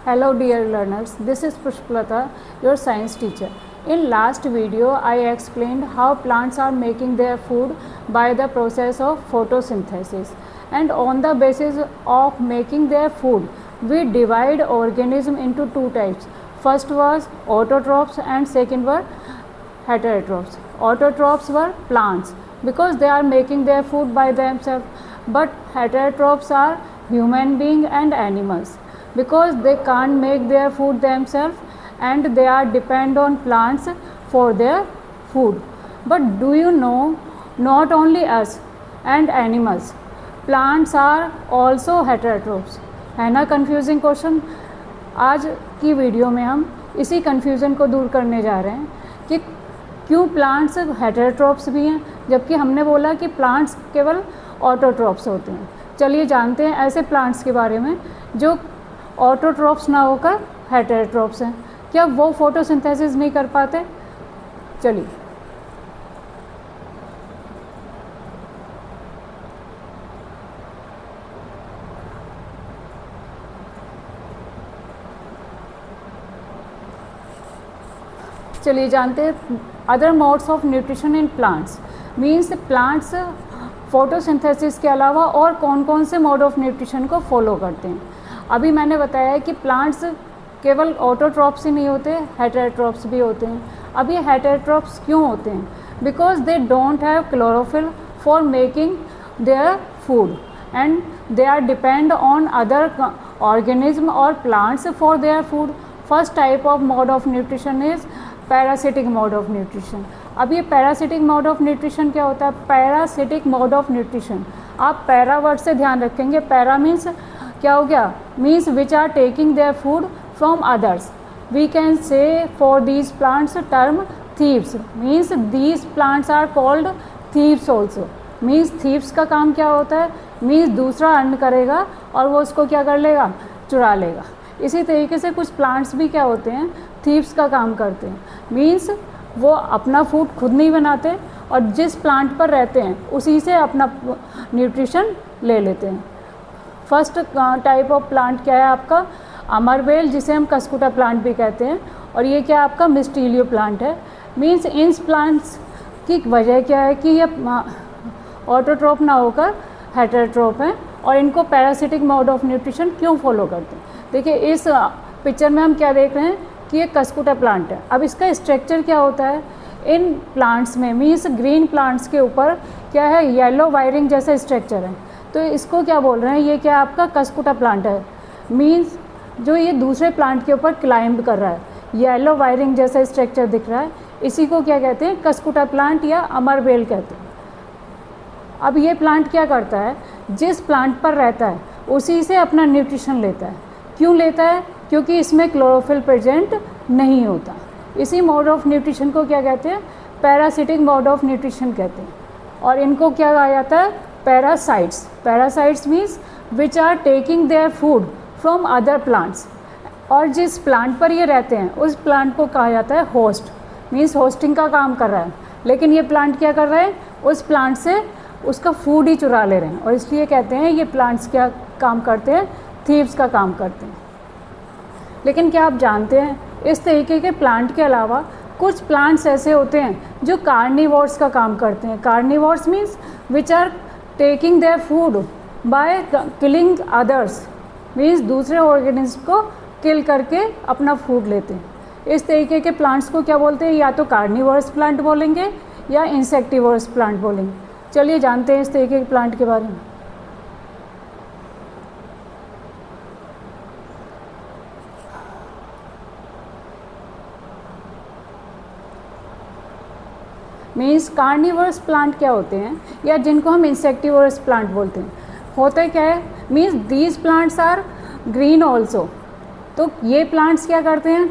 Hello dear learners, this is Pushpalata, your science teacher. In last video, I explained how plants are making their food by the process of photosynthesis. And on the basis of making their food, we divide organism into two types. First was autotrophs and second were heterotrophs. Autotrophs were plants because they are making their food by themselves, but heterotrophs are human beings and animals because they can't make their food themselves and they are depend on plants for their food. But do you know, not only us and animals, plants are also heterotrophs. है ना confusing question? आज की video में हम इसी confusion को दूर करने जा रहे हैं कि क्यों प्लांट्स हेटेरोट्रॉप्स भी हैं जबकि हमने बोला कि प्लांट्स केवल ऑटोट्रॉप्स होते हैं। चलिए जानते हैं ऐसे प्लांट्स के बारे में जो ऑटोट्रॉप्स ना होकर हेटेरोट्रॉप्स हैं। क्या वो फोटोसिंथेसिस नहीं कर पाते? चलिए चलिए जानते हैं other modes of nutrition in plants. Means plants photosynthesis के अलावा और कौन कौन से मोड ऑफ न्यूट्रिशन को फॉलो करते हैं। अभी मैंने बताया कि प्लांट्स केवल ऑटोट्रॉप्स ही नहीं होते, हेटेरोट्रॉप्स भी होते हैं। अब ये हेटेरोट्रॉप्स क्यों होते हैं? Because they don't have chlorophyll for making their food and they are depend on other organism और plants for their food. First type of mode of nutrition is parasitic mode of nutrition. अब ये parasitic mode of nutrition क्या होता है? Parasitic mode of nutrition, आप para word से ध्यान रखेंगे। पैरा मीन्स क्या हो गया? Means which are taking their food from others. We can say for these plants term thieves, means these plants are called thieves also. Means thieves का काम क्या होता है? मीन्स दूसरा अर्न करेगा और वो उसको क्या कर लेगा? चुरा लेगा। इसी तरीके से कुछ प्लांट्स भी क्या होते हैं? थीव्स का काम करते हैं। मीन्स वो अपना फूड खुद नहीं बनाते और जिस प्लांट पर रहते हैं उसी से अपना न्यूट्रिशन ले लेते हैं। फर्स्ट टाइप ऑफ प्लांट क्या है आपका? अमरबेल, जिसे हम कस्कुटा प्लांट भी कहते हैं, और ये क्या आपका मिस्टीलियो प्लांट है। मीन्स इन प्लांट्स की वजह क्या है कि ये ऑटोट्रॉप ना होकर हेटेरोट्रॉप हैं और इनको पैरासिटिक मोड ऑफ न्यूट्रिशन क्यों फॉलो करते हैं। देखिए इस पिक्चर में हम क्या देख रहे हैं कि ये कस्कुटा प्लांट है। अब इसका स्ट्रक्चर क्या होता है इन प्लांट्स में? मीन्स ग्रीन प्लांट्स के ऊपर क्या है? येलो वायरिंग जैसा स्ट्रक्चर है। तो इसको क्या बोल रहे हैं? ये क्या आपका कस्कुटा प्लांट है। मीन्स जो ये दूसरे प्लांट के ऊपर क्लाइंब कर रहा है, येलो वायरिंग जैसा स्ट्रक्चर दिख रहा है, इसी को क्या कहते हैं? कस्कुटा प्लांट या अमरबेल कहते हैं। अब ये प्लांट क्या करता है? जिस प्लांट पर रहता है उसी से अपना न्यूट्रिशन लेता है। क्यों लेता है? क्योंकि इसमें क्लोरोफिल प्रेजेंट नहीं होता। इसी मोड ऑफ न्यूट्रिशन को क्या कहते हैं? पैरासिटिक मोड ऑफ न्यूट्रिशन कहते हैं। और इनको क्या कहा जाता है? Parasites. Parasites means which are taking their food from other plants. और जिस प्लांट पर ये रहते हैं उस प्लांट को कहा जाता है होस्ट। मीन्स होस्टिंग का काम कर रहा है, लेकिन ये प्लांट क्या कर रहे हैं? उस प्लांट से उसका फूड ही चुरा ले रहे हैं, और इसलिए कहते हैं ये प्लांट्स क्या काम करते हैं? थीव्स का काम करते हैं। लेकिन क्या आप जानते हैं इस तरीके के प्लांट के अलावा कुछ प्लांट्स ऐसे होते हैं जो कार्निवोर्स का काम करते हैं। Carnivores means which are taking their food by killing others. Means दूसरे ऑर्गेनिज्म को किल करके अपना फूड लेते हैं। इस तरीके के प्लांट्स को क्या बोलते हैं? या तो कार्निवोर्स प्लांट बोलेंगे या इंसेक्टिवोर्स प्लांट बोलेंगे। चलिए जानते हैं इस तरीके के प्लांट के बारे में। मीन्स कार्निवर्स प्लांट क्या होते हैं, या जिनको हम इंसेक्टिवर्स प्लांट बोलते हैं, होता क्या है? Means these plants are green also. तो ये प्लांट्स क्या करते हैं?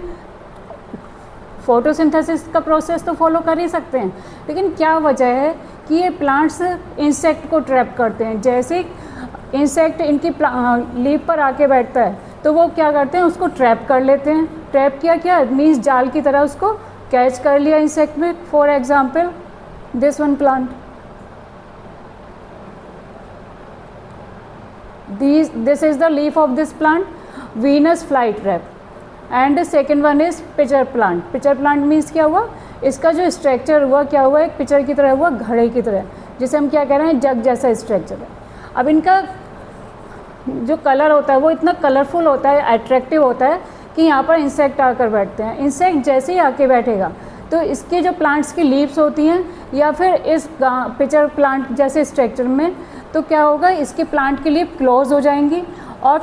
फोटोसिंथेसिस का प्रोसेस तो फॉलो कर ही सकते हैं, लेकिन क्या वजह है कि ये प्लांट्स इंसेक्ट को ट्रैप करते हैं। जैसे इंसेक्ट इनकी लीफ पर आके बैठता है तो वो क्या करते हैं? उसको ट्रैप कर लेते हैं। ट्रैप किया क्या? मीन्स जाल की तरह उसको कैच कर लिया इंसेक्ट में। For example this one plant, this is the leaf of this plant. Venus fly trap and second one is pitcher plant. Pitcher plant means क्या हुआ, इसका जो स्ट्रक्चर हुआ क्या हुआ, एक पिचर की तरह हुआ, घड़े की तरह, जिसे हम क्या कह रहे हैं, जग जैसा स्ट्रक्चर है। अब इनका जो कलर होता है वो इतना कलरफुल होता है, अट्रैक्टिव होता है कि यहाँ पर इंसेक्ट आकर बैठते हैं। इंसेक्ट जैसे ही आके बैठेगा तो इसके जो प्लांट्स की लीव्स होती हैं या फिर इस पिचर प्लांट जैसे स्ट्रक्चर में, तो क्या होगा, इसके प्लांट की लीफ क्लोज हो जाएंगी और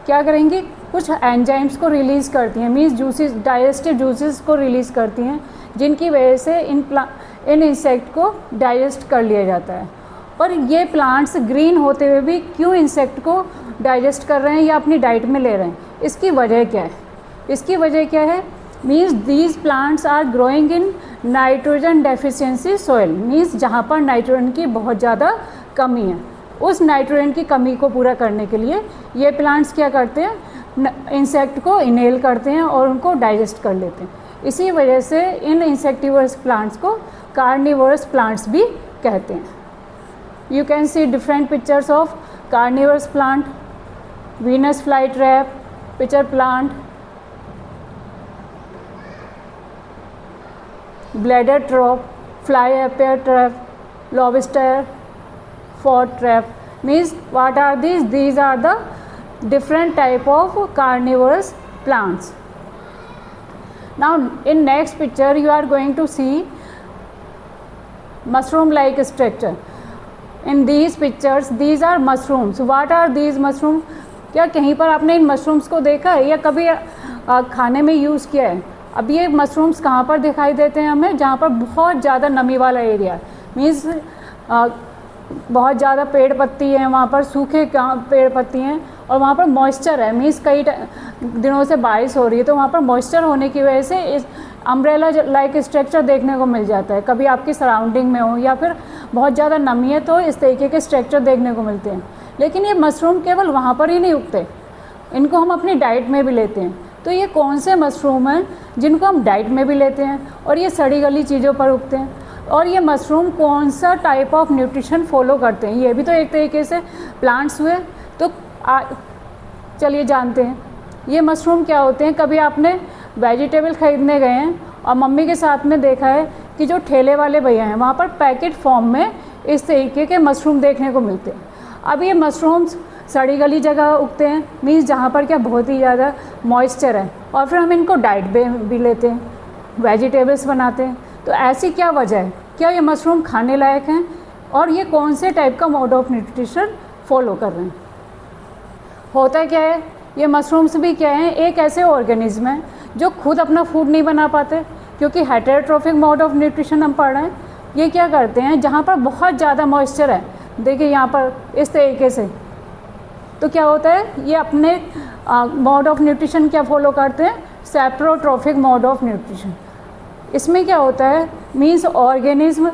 क्या करेंगी, कुछ एंजाइम्स को रिलीज़ करती हैं, मीन्स जूसेस, डाइजेस्टिव जूसेस को रिलीज़ करती हैं, जिनकी वजह से इन इंसेक्ट को डाइजेस्ट कर लिया जाता है। और ये प्लांट्स ग्रीन होते हुए भी क्यों इंसेक्ट को डाइजेस्ट कर रहे हैं या अपनी डाइट में ले रहे हैं, इसकी वजह क्या है? इसकी वजह क्या है, means these plants are growing in nitrogen deficiency soil, means जहाँ पर नाइट्रोजन की बहुत ज़्यादा कमी है, उस नाइट्रोजन की कमी को पूरा करने के लिए ये प्लांट्स क्या करते हैं, इंसेक्ट को इनहेल करते हैं और उनको डाइजेस्ट कर लेते हैं। इसी वजह से इन इंसेक्टिवर्स प्लांट्स को कार्निवोरस प्लांट्स भी कहते हैं। You can see different pictures of carnivorous plant, Venus fly trap, pitcher plant, bladder trap, fly paper trap, lobster, pot trap. Means what are these? These are the different type of carnivorous plants. Now in next picture you are going to see mushroom like structure. In these pictures these are mushrooms. What are these mushrooms? क्या कहीं पर आपने इन mushrooms को देखा है या कभी खाने में यूज़ किया है? अब ये मशरूम्स कहाँ पर दिखाई देते हैं हमें, जहाँ पर बहुत ज़्यादा नमी वाला एरिया, मीन्स बहुत ज़्यादा पेड़ पत्ती है, वहाँ पर सूखे पेड़ पत्ती हैं और वहाँ पर मॉइस्चर है, मीन्स कई दिनों से बारिश हो रही है, तो वहाँ पर मॉइस्चर होने की वजह से इस अम्ब्रेला लाइक स्ट्रक्चर देखने को मिल जाता है। कभी आपकी सराउंडिंग में हो या फिर बहुत ज़्यादा नमी है तो इस तरीके के स्ट्रक्चर देखने को मिलते हैं। लेकिन ये मशरूम केवल वहाँ पर ही नहीं उगते, इनको हम अपनी डाइट में भी लेते हैं। तो ये कौन से मशरूम हैं जिनको हम डाइट में भी लेते हैं और ये सड़ी गली चीज़ों पर उगते हैं, और ये मशरूम कौन सा टाइप ऑफ न्यूट्रिशन फॉलो करते हैं? ये भी तो एक तरीके से प्लांट्स हुए। तो चलिए जानते हैं ये मशरूम क्या होते हैं। कभी आपने वेजिटेबल ख़रीदने गए हैं और मम्मी के साथ में देखा है कि जो ठेले वाले भैया हैं वहाँ पर पैकेट फॉर्म में इस तरीके के मशरूम देखने को मिलते हैं। अब ये मशरूम्स सड़ी गली जगह उगते हैं, मीन्स जहाँ पर क्या बहुत ही ज़्यादा मॉइस्चर है, और फिर हम इनको डाइट में भी लेते हैं, वेजिटेबल्स बनाते हैं। तो ऐसी क्या वजह है, क्या ये मशरूम खाने लायक हैं और ये कौन से टाइप का मोड ऑफ न्यूट्रिशन फॉलो कर रहे हैं? होता क्या है, ये मशरूम्स भी क्या हैं, एक ऐसे ऑर्गेनिज्म हैं जो खुद अपना फूड नहीं बना पाते, क्योंकि हेटेरोट्रोफिक मोड ऑफ न्यूट्रिशन हम पढ़ रहे हैं। ये क्या करते हैं, जहाँ पर बहुत ज़्यादा मॉइस्चर है, देखिए यहाँ पर इस तरीके से, तो क्या होता है, ये अपने मोड ऑफ न्यूट्रिशन क्या फॉलो करते हैं, सेप्रोट्रोफिक मोड ऑफ न्यूट्रिशन। इसमें क्या होता है, मीन्स ऑर्गेनिज्म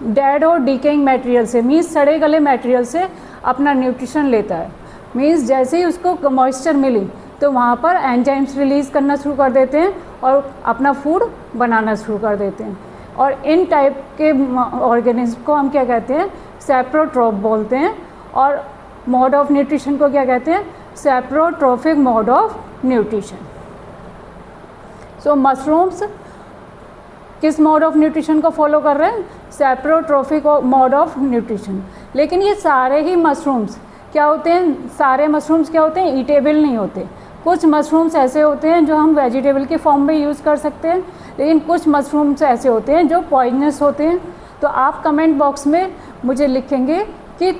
डेड और डिकेइंग मटेरियल से, मीन्स सड़े गले मटेरियल से अपना न्यूट्रिशन लेता है। मीन्स जैसे ही उसको मॉइस्चर मिली तो वहाँ पर एंजाइम्स रिलीज़ करना शुरू कर देते हैं और अपना फूड बनाना शुरू कर देते हैं। और इन टाइप के ऑर्गेनिज्म को हम क्या कहते हैं, सेप्रोट्रोफ बोलते हैं। और मोड ऑफ न्यूट्रिशन को क्या कहते हैं, saprotrophic mode of nutrition. So mushrooms किस मोड ऑफ न्यूट्रिशन को फॉलो कर रहे हैं, सेप्रोट्रोफिक मोड ऑफ न्यूट्रिशन। लेकिन ये सारे ही मशरूम्स क्या होते हैं, सारे मशरूम्स क्या होते हैं, ईटेबल नहीं होते। कुछ मशरूम्स ऐसे होते हैं जो हम वेजिटेबल के फॉर्म में यूज़ कर सकते हैं, लेकिन कुछ मशरूम्स ऐसे होते हैं जो पॉइजनस होते हैं। तो आप कमेंट बॉक्स में मुझे लिखेंगे कि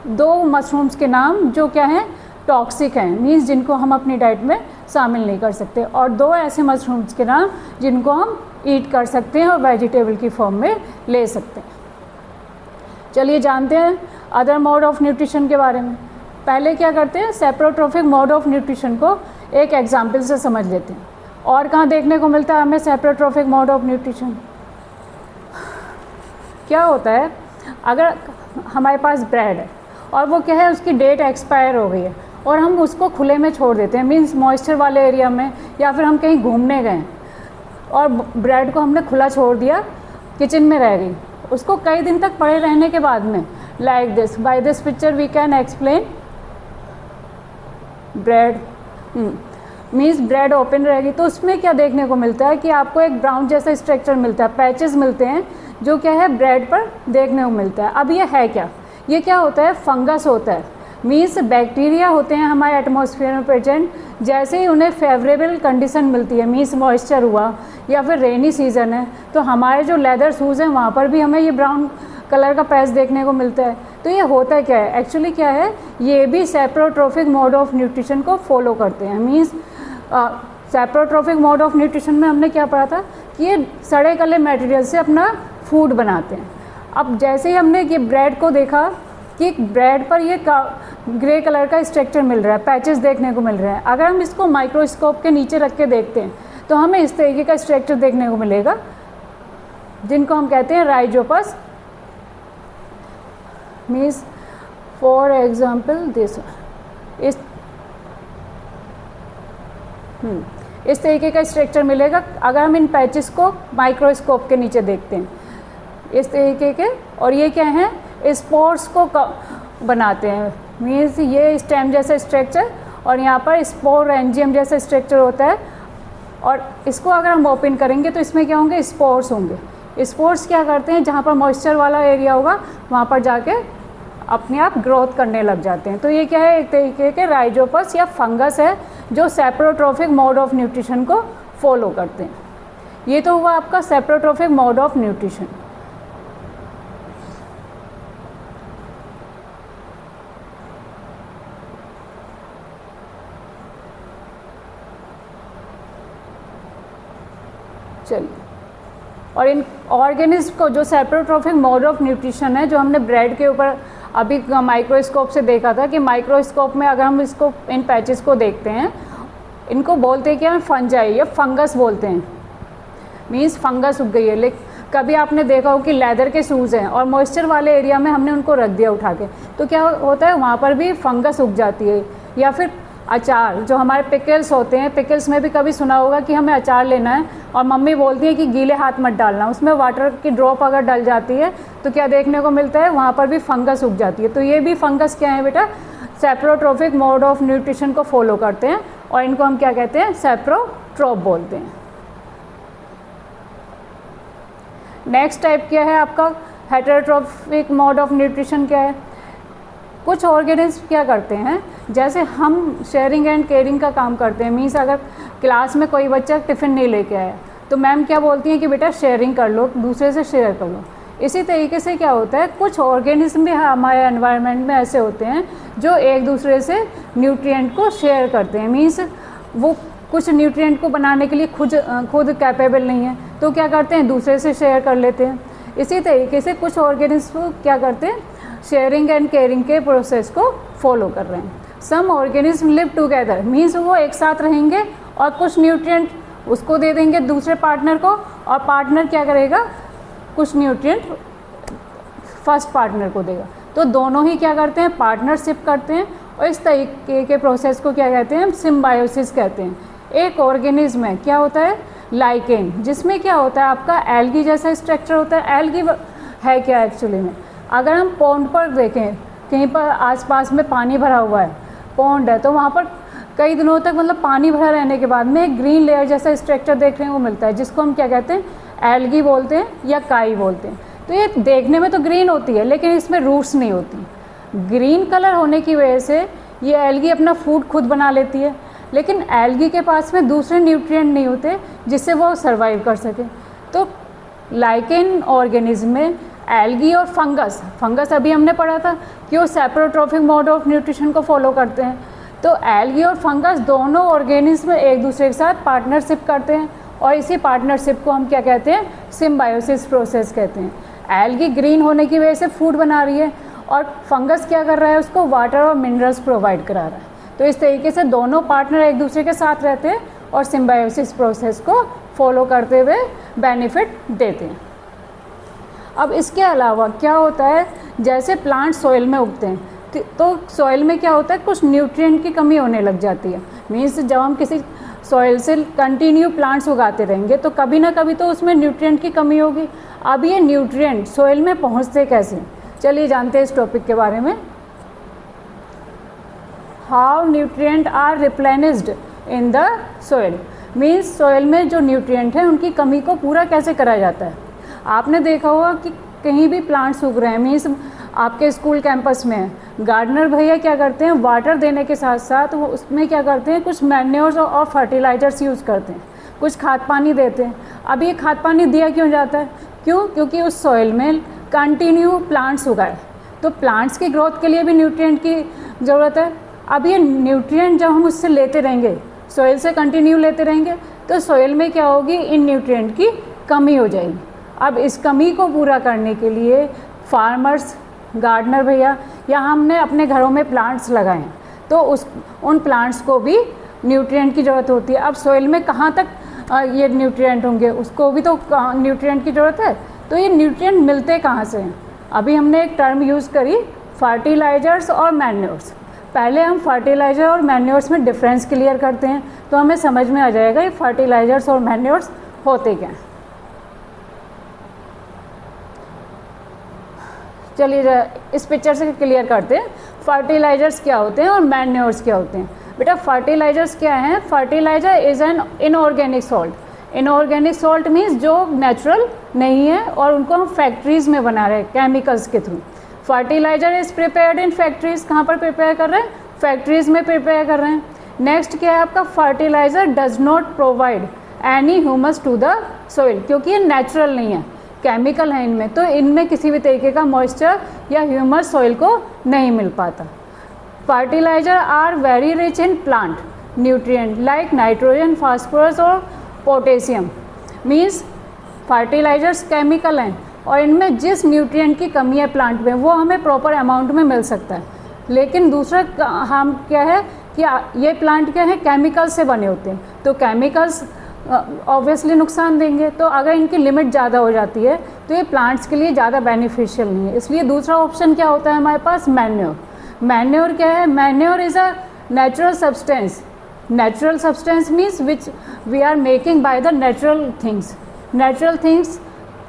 2 मशरूम्स के नाम जो क्या हैं, टॉक्सिक हैं, मीन्स जिनको हम अपनी डाइट में शामिल नहीं कर सकते, और 2 ऐसे मशरूम्स के नाम जिनको हम ईट कर सकते हैं और वेजिटेबल की फॉर्म में ले सकते हैं। चलिए जानते हैं अदर मोड ऑफ न्यूट्रिशन के बारे में। पहले क्या करते हैं, सेप्रोट्रोफिक मोड ऑफ न्यूट्रिशन को एक एग्जाम्पल से समझ लेते हैं। और कहाँ देखने को मिलता है हमें सेप्रोट्रोफिक मोड ऑफ न्यूट्रिशन? क्या होता है, अगर हमारे पास ब्रेड है और वो क्या है, उसकी डेट एक्सपायर हो गई है और हम उसको खुले में छोड़ देते हैं, मीन्स मॉइस्चर वाले एरिया में, या फिर हम कहीं घूमने गए और ब्रेड को हमने खुला छोड़ दिया, किचन में रह गई, उसको कई दिन तक पड़े रहने के बाद में, like this, by this picture we can explain bread, means bread open रहेगी तो उसमें क्या देखने को मिलता है कि आपको एक ब्राउन जैसा स्ट्रक्चर मिलता है, पैचेस मिलते हैं जो क्या है ब्रेड पर देखने को मिलता है। अब ये है क्या, ये क्या होता है, फंगस होता है। मीन्स बैक्टीरिया होते हैं हमारे एटमॉस्फेयर में प्रेजेंट, जैसे ही उन्हें फेवरेबल कंडीशन मिलती है, मीन्स मॉइस्चर हुआ या फिर रेनी सीजन है, तो हमारे जो लेदर शूज़ हैं वहाँ पर भी हमें ये ब्राउन कलर का पैच देखने को मिलता है। तो ये होता क्या है, एक्चुअली क्या है, ये भी सेप्रोट्रोफिक मोड ऑफ न्यूट्रिशन को फॉलो करते हैं। मीन्स सेप्रोट्रोफिक मोड ऑफ न्यूट्रिशन में हमने क्या पढ़ा था कि ये सड़े गले मटेरियल से अपना फूड बनाते हैं। अब जैसे ही हमने ये ब्रेड को देखा कि ब्रेड पर ये ग्रे कलर का स्ट्रक्चर मिल रहा है, पैचेस देखने को मिल रहे हैं, अगर हम इसको माइक्रोस्कोप के नीचे रख के देखते हैं तो हमें इस तरीके का स्ट्रक्चर देखने को मिलेगा, जिनको हम कहते हैं Rhizopus. Means for example this, इस तरीके का स्ट्रक्चर मिलेगा अगर हम इन पैचेस को माइक्रोस्कोप के नीचे देखते हैं, इस तरीके के। और ये क्या है, स्पोर्स को बनाते हैं। मीन्स ये स्टेम जैसा स्ट्रक्चर और यहाँ पर स्पोर एंजियम जैसा स्ट्रक्चर होता है, और इसको अगर हम ओपन करेंगे तो इसमें क्या होंगे, स्पोर्स होंगे। स्पोर्स क्या करते हैं, जहाँ पर मॉइस्चर वाला एरिया होगा वहाँ पर जाके अपने आप ग्रोथ करने लग जाते हैं। तो ये क्या है, एक तरीके के राइजोपस या फंगस है जो सेप्रोट्रोफिक मोड ऑफ न्यूट्रिशन को फॉलो करते हैं। ये तो हुआ आपका सेप्रोट्रोफिक मोड ऑफ न्यूट्रिशन। चलिए, और इन ऑर्गेनिज्म को जो सेप्रोट्रोफिक मोड ऑफ न्यूट्रिशन है, जो हमने ब्रेड के ऊपर अभी माइक्रोस्कोप से देखा था कि माइक्रोस्कोप में अगर हम इसको इन पैचेस को देखते हैं, इनको बोलते हैं कि हम फंजाई या फंगस बोलते हैं। मीन्स फंगस उग गई है। लेकिन कभी आपने देखा हो कि लेदर के शूज़ हैं और मॉइस्चर वाले एरिया में हमने उनको रख दिया उठा के, तो क्या होता है, वहाँ पर भी फंगस उग जाती है। या फिर अचार, जो हमारे पिकल्स होते हैं, पिकल्स में भी कभी सुना होगा कि हमें अचार लेना है और मम्मी बोलती है कि गीले हाथ मत डालना, उसमें वाटर की ड्रॉप अगर डल जाती है तो क्या देखने को मिलता है, वहाँ पर भी फंगस उग जाती है। तो ये भी फंगस क्या है बेटा, सेप्रोट्रोफिक मोड ऑफ न्यूट्रिशन को फॉलो करते हैं और इनको हम क्या कहते हैं, सेप्रोट्रोप बोलते हैं। नेक्स्ट टाइप क्या है आपका, हेटेरोट्रोफिक मोड ऑफ न्यूट्रिशन क्या है। कुछ ऑर्गेनिज्म क्या करते हैं, जैसे हम शेयरिंग एंड केयरिंग का काम करते हैं। मीन्स अगर क्लास में कोई बच्चा टिफ़िन नहीं लेके आया तो मैम क्या बोलती हैं कि बेटा शेयरिंग कर लो, दूसरे से शेयर कर लो। इसी तरीके से क्या होता है, कुछ ऑर्गेनिज्म भी हमारे एनवायरनमेंट में ऐसे होते हैं जो एक दूसरे से न्यूट्रिएंट को शेयर करते हैं। मीन्स वो कुछ न्यूट्रिएंट को बनाने के लिए खुद कैपेबल नहीं है, तो क्या करते हैं, दूसरे से शेयर कर लेते हैं। इसी तरीके से कुछ ऑर्गेनिज्म क्या करते हैं, शेयरिंग एंड केयरिंग के प्रोसेस को फॉलो कर रहे हैं। Some organism live together, means वो एक साथ रहेंगे और कुछ न्यूट्रिएंट उसको दे देंगे दूसरे पार्टनर को, और पार्टनर क्या करेगा, कुछ न्यूट्रिएंट फर्स्ट पार्टनर को देगा। तो दोनों ही क्या करते हैं, पार्टनरशिप करते हैं, और इस तरीके के प्रोसेस को क्या कहते हैं, हम सिम्बायोसिस कहते हैं। एक ऑर्गेनिज्म है, क्या होता है, लाइकेन, जिसमें क्या होता है, आपका एल्गी जैसा स्ट्रक्चर होता है। एल्गी है क्या एक्चुअली में, अगर हम पॉन्ड पर देखें, कहीं पर आसपास में पानी भरा हुआ है, पॉन्ड है, तो वहाँ पर कई दिनों तक मतलब पानी भरा रहने के बाद में एक ग्रीन लेयर जैसा स्ट्रक्चर देखने को मिलता है, जिसको हम क्या कहते हैं, एल्गी बोलते हैं या काई बोलते हैं। तो ये देखने में तो ग्रीन होती है लेकिन इसमें रूट्स नहीं होती। ग्रीन कलर होने की वजह से ये एल्गी अपना फूड खुद बना लेती है, लेकिन एल्गी के पास में दूसरे न्यूट्रिएंट नहीं होते जिससे वो सर्वाइव कर सके। तो लाइकेन ऑर्गेनिज्म में एल्गी और फंगस अभी हमने पढ़ा था कि वो सेप्रोट्रोफिक मोड ऑफ न्यूट्रिशन को फॉलो करते हैं। तो एल्गी और फंगस दोनों ऑर्गेनिज्म एक दूसरे के साथ पार्टनरशिप करते हैं, और इसी पार्टनरशिप को हम क्या कहते हैं, सिम्बायोसिस प्रोसेस कहते हैं। एल्गी ग्रीन होने की वजह से फूड बना रही है और फंगस क्या कर रहा है, उसको वाटर और मिनरल्स प्रोवाइड करा रहा है। तो इस तरीके से दोनों पार्टनर एक दूसरे के साथ रहते हैं और सिम्बायोसिस प्रोसेस को फॉलो करते हुए बेनिफिट देते हैं। अब इसके अलावा क्या होता है, जैसे प्लांट सॉइल में उगते हैं तो सॉइल में क्या होता है, कुछ न्यूट्रिएंट की कमी होने लग जाती है। मीन्स जब हम किसी सॉइल से कंटिन्यू प्लांट्स उगाते रहेंगे तो कभी ना कभी तो उसमें न्यूट्रिएंट की कमी होगी। अब ये न्यूट्रिएंट सॉइल में पहुंचते कैसे, चलिए जानते हैं इस टॉपिक के बारे में। How nutrient are replenished in the soil, means soil में जो न्यूट्रिएंट है उनकी कमी को पूरा कैसे करा जाता है। आपने देखा होगा कि कहीं भी प्लांट्स उग रहे हैं, मीन्स आपके स्कूल कैंपस में गार्डनर भैया क्या करते हैं, वाटर देने के साथ साथ वो उसमें क्या करते हैं, कुछ मैन्योर्स और फर्टिलाइजर्स यूज़ करते हैं, कुछ खाद पानी देते हैं। अब ये खाद पानी दिया क्यों जाता है, क्यों, क्योंकि उस सॉइल में कंटिन्यू प्लांट्स उगाए, तो प्लांट्स की ग्रोथ के लिए भी न्यूट्रिएंट की ज़रूरत है। अब ये न्यूट्रिएंट जब हम उससे लेते रहेंगे, सॉइल से कंटिन्यू लेते रहेंगे, तो सॉइल में क्या होगी, इन न्यूट्रिएंट की कमी हो जाएगी। अब इस कमी को पूरा करने के लिए फार्मर्स, गार्डनर भैया, या हमने अपने घरों में प्लांट्स लगाए हैं, तो उन प्लांट्स को भी न्यूट्रिएंट की ज़रूरत होती है। अब सॉइल में कहाँ तक ये न्यूट्रिएंट होंगे, उसको भी तो न्यूट्रिएंट की ज़रूरत है, तो ये न्यूट्रिएंट मिलते कहाँ से हैं। अभी हमने एक टर्म यूज़ करी, फर्टिलाइजर्स और मैन्योर्स। पहले हम फर्टिलाइजर और मैन्योर्स में डिफरेंस क्लियर करते हैं, तो हमें समझ में आ जाएगा ये फर्टिलाइजर्स और मैन्योर्स होते क्या हैं। चलिए इस पिक्चर से क्लियर करते हैं फर्टिलाइजर्स क्या होते हैं और मैन्योर्स क्या होते हैं। बेटा फर्टिलाइजर्स क्या हैं, fertilizer is an inorganic salt. Inorganic salt means जो नेचुरल नहीं है और उनको हम फैक्ट्रीज़ में बना रहे हैं केमिकल्स के through. Fertilizer is prepared in factories, कहाँ पर प्रिपेयर कर रहे हैं, फैक्ट्रीज़ में प्रिपेयर कर रहे हैं। नेक्स्ट क्या है आपका, fertilizer does not provide any humus to the soil, क्योंकि ये नेचुरल नहीं है, केमिकल है इनमें, तो इनमें किसी भी तरीके का मॉइस्चर या ह्यूमस सॉइल को नहीं मिल पाता। Fertilizer are very rich in plant nutrient like nitrogen, phosphorus और पोटेशियम। मीन्स फर्टिलाइजर्स केमिकल हैं और इनमें जिस न्यूट्रिएंट की कमी है प्लांट में वो हमें प्रॉपर अमाउंट में मिल सकता है, लेकिन दूसरा हम क्या है कि ये प्लांट क्या है, केमिकल से बने होते हैं, तो केमिकल्स ऑब्वियसली नुकसान देंगे, तो अगर इनकी लिमिट ज़्यादा हो जाती है तो ये प्लांट्स के लिए ज़्यादा बेनिफिशियल नहीं है। इसलिए दूसरा ऑप्शन क्या होता है हमारे पास, मैन्योर। मैन्योर क्या है, manure is a natural substance. Natural substance means which we are making by the natural things. Natural things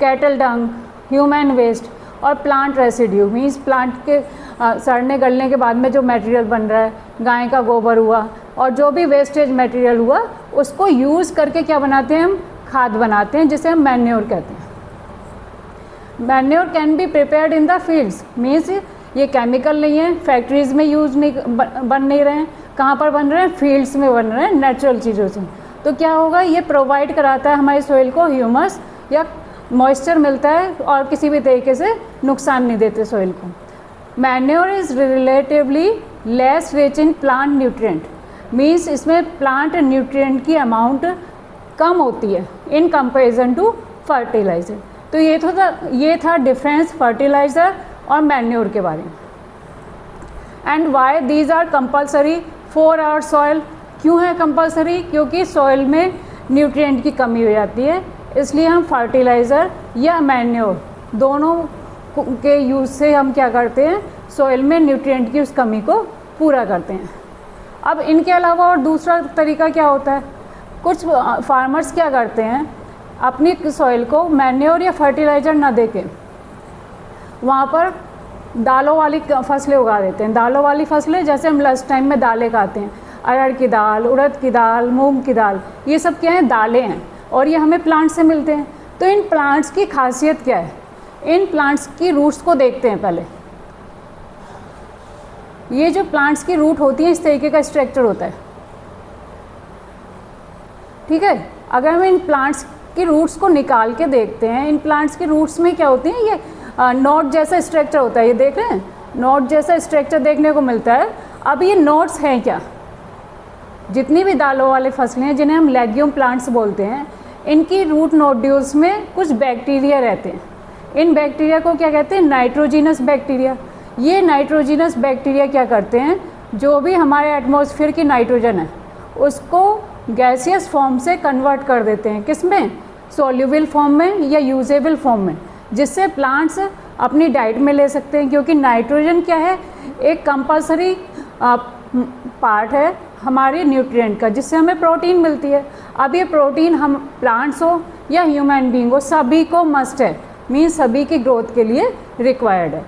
cattle dung, human waste और प्लांट रेसिड्यू, मीन्स प्लांट के सड़ने गलने के बाद में जो मटेरियल बन रहा है, गाय का गोबर हुआ और जो भी वेस्टेज मटेरियल हुआ, उसको यूज़ करके क्या बनाते हैं हम, खाद बनाते हैं, जिसे हम मैन्योर कहते हैं। Manure can be prepared in the fields, means ये केमिकल नहीं है, फैक्ट्रीज़ में यूज़ नहीं बन नहीं रहे हैं, कहाँ पर बन रहे हैं, फील्ड्स में बन रहे हैं नेचुरल चीज़ों से। तो क्या होगा, ये प्रोवाइड कराता है हमारे सोइल को ह्यूमस या मॉइस्चर मिलता है और किसी भी तरीके से नुकसान नहीं देते सोइल को। Manure is relatively less rich in plant nutrient, means इसमें प्लांट न्यूट्रिएंट की अमाउंट कम होती है इन कंपैरिजन टू फर्टिलाइज़र। तो ये था डिफरेंस फर्टिलाइज़र और मैन्योर के बारे में। And why these are compulsory for our soil, क्यों है कंपल्सरी, क्योंकि सॉइल में न्यूट्रिएंट की कमी हो जाती है, इसलिए हम फर्टिलाइज़र या मैन्योर दोनों के यूज़ से हम क्या करते हैं, सॉइल में न्यूट्रिएंट की उस कमी को पूरा करते हैं। अब इनके अलावा और दूसरा तरीका क्या होता है, कुछ फार्मर्स क्या करते हैं, अपनी सॉइल को मैन्योर या फर्टिलाइज़र ना देके वहाँ पर दालों वाली फसलें उगा देते हैं। दालों वाली फसलें जैसे हम लंच टाइम में दालें खाते हैं, अरहर की दाल, उड़द की दाल, मूंग की दाल, ये सब क्या हैं, दालें हैं और ये हमें प्लांट से मिलते हैं। तो इन प्लांट्स की खासियत क्या है, इन प्लांट्स की रूट्स को देखते हैं पहले। ये जो प्लांट्स की रूट होती है इस तरीके का स्ट्रक्चर होता है, ठीक है। अगर हम इन प्लांट्स की रूट्स को निकाल के देखते हैं, इन प्लांट्स की रूट्स में क्या होती हैं, ये नोट जैसा स्ट्रक्चर होता है, ये देख रहे हैं, नोट जैसा स्ट्रक्चर देखने को मिलता है। अब ये नोट्स हैं क्या, जितनी भी दालों वाले फसलें हैं जिन्हें हम लेग्यूम प्लांट्स बोलते हैं, इनकी रूट नोड्यूल्स में कुछ बैक्टीरिया रहते हैं। इन बैक्टीरिया को क्या कहते हैं, नाइट्रोजिनस बैक्टीरिया। ये नाइट्रोजिनस बैक्टीरिया क्या करते हैं, जो भी हमारे एटमॉस्फेयर की नाइट्रोजन है उसको गैसियस फॉर्म से कन्वर्ट कर देते हैं, किस में, सोल्यूबल फॉर्म में या यूजेबल फॉर्म में, जिससे प्लांट्स अपनी डाइट में ले सकते हैं। क्योंकि नाइट्रोजन क्या है, एक कंपल्सरी पार्ट है हमारे न्यूट्रिएंट का, जिससे हमें प्रोटीन मिलती है। अब ये प्रोटीन हम प्लांट्स हो या ह्यूमन बीइंग हो, सभी को मस्ट है, मीन्स सभी की ग्रोथ के लिए रिक्वायर्ड है।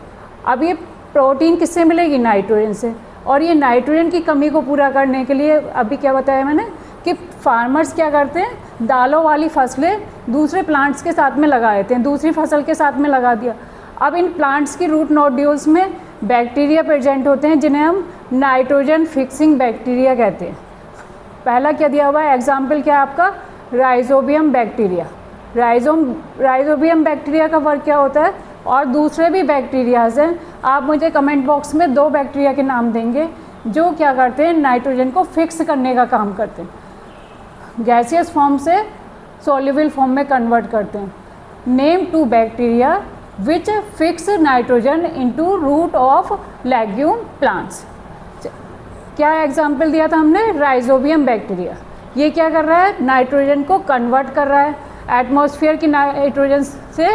अब ये प्रोटीन किससे मिलेगी, नाइट्रोजन से। और ये नाइट्रोजन की कमी को पूरा करने के लिए अभी क्या बताया मैंने कि फार्मर्स क्या करते हैं, दालों वाली फसलें दूसरे प्लांट्स के साथ में लगा देते हैं, दूसरी फसल के साथ में लगा दिया। अब इन प्लांट्स की रूट नोड्यूल्स में बैक्टीरिया प्रेजेंट होते हैं जिन्हें हम नाइट्रोजन फिक्सिंग बैक्टीरिया कहते हैं। पहला क्या दिया हुआ है, एग्जाम्पल क्या है आपका, राइजोबियम बैक्टीरिया। राइजोबियम बैक्टीरिया का वर्क क्या होता है, और दूसरे भी बैक्टीरियाज हैं, आप मुझे कमेंट बॉक्स में 2 बैक्टीरिया के नाम देंगे जो क्या करते हैं, नाइट्रोजन को फिक्स करने का काम करते हैं, गैसियस फॉर्म से सॉल्युबल फॉर्म में कन्वर्ट करते हैं। Name 2 bacteria which fix nitrogen into root of legume plants. क्या एग्जाम्पल दिया था हमने, राइजोबियम बैक्टीरिया। ये क्या कर रहा है, नाइट्रोजन को कन्वर्ट कर रहा है एटमॉस्फेयर की नाइट्रोजन से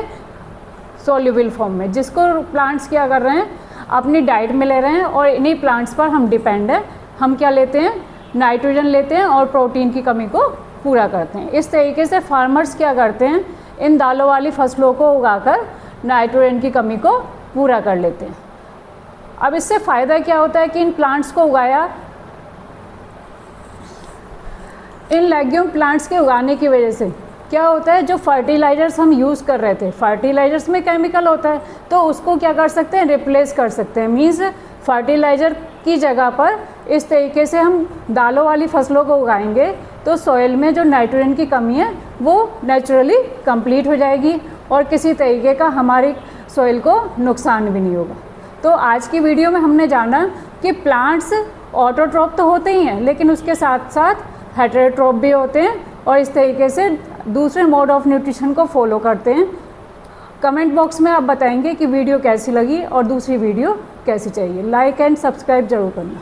सॉल्युबल फॉर्म में, जिसको प्लांट्स क्या कर रहे हैं, अपनी डाइट में ले रहे हैं, और इन्हीं प्लांट्स पर हम डिपेंड हैं। हम क्या लेते हैं, नाइट्रोजन लेते हैं और प्रोटीन की कमी को पूरा करते हैं। इस तरीके से फार्मर्स क्या करते हैं, इन दालों वाली फसलों को उगाकर नाइट्रोजन की कमी को पूरा कर लेते हैं। अब इससे फ़ायदा क्या होता है कि इन प्लांट्स को उगाया, इन लेग्यूम प्लांट्स के उगाने की वजह से क्या होता है, जो फर्टिलाइज़र्स हम यूज़ कर रहे थे, फर्टिलाइज़र्स में केमिकल होता है, तो उसको क्या कर सकते हैं, रिप्लेस कर सकते हैं। मीन्स फर्टिलाइज़र की जगह पर इस तरीके से हम दालों वाली फसलों को उगाएंगे तो सॉइल में जो नाइट्रोजन की कमी है वो नेचुरली कंप्लीट हो जाएगी और किसी तरीके का हमारी सॉइल को नुकसान भी नहीं होगा। तो आज की वीडियो में हमने जाना कि प्लांट्स ऑटोट्रॉप तो होते ही हैं, लेकिन उसके साथ साथ हेटेरोट्रॉप भी होते हैं और इस तरीके से दूसरे मोड ऑफ न्यूट्रिशन को फॉलो करते हैं। कमेंट बॉक्स में आप बताएंगे कि वीडियो कैसी लगी और दूसरी वीडियो कैसी चाहिए। लाइक एंड सब्सक्राइब जरूर करना।